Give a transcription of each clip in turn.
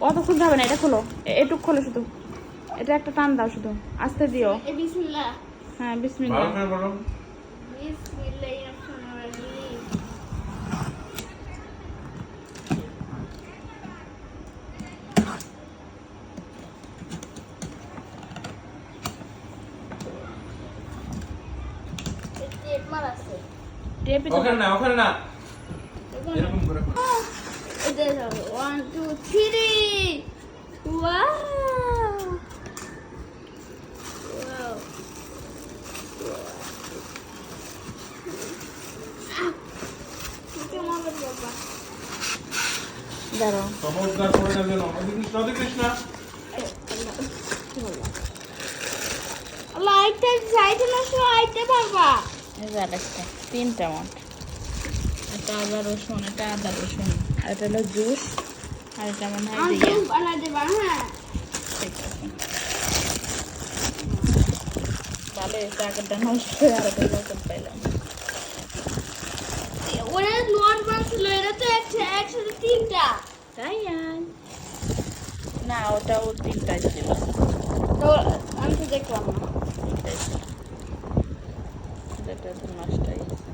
অত খুলতে হবে না, এটা খোলো, এটুক খোলো শুধু, এটা একটা টান দাও শুধু, আস্তে দিও। বিসমিল্লাহ। হ্যাঁ বিসমিল্লাহ। ওখানে না এরকম করে এটা 1 2 3 ওয়াও ওয়াও কেমন বাবা দাঁড়াও, চমৎকার করে যাবে না রাধে কৃষ্ণ। আল্লাহ আইটা যাইতে না সো আইতে পারবা। এই যে আরেকটা, তিনটা মোট। এটা আদা রসুন, এটা আদা রসুন, আর এটা হলো জুস, আর এটা মনে হয় দিয়ে আলু বানা দেবা। হ্যাঁ ঠিক আছে। ভালো এসে আগেরটা নষ্ট হয়ে আর একটা নতুন পাইলাম। ওরা নোট বানছিল, এটা তো একসাথে তিনটা। তাই আর না, ওটা ও তিনটাই ছিল, তো আমি তো দেখলাম না। তিনটাই ছিল, যেটা তো নষ্ট হয়ে গেছে।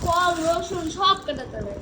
ফল রসুন সব কাটাতে হবে।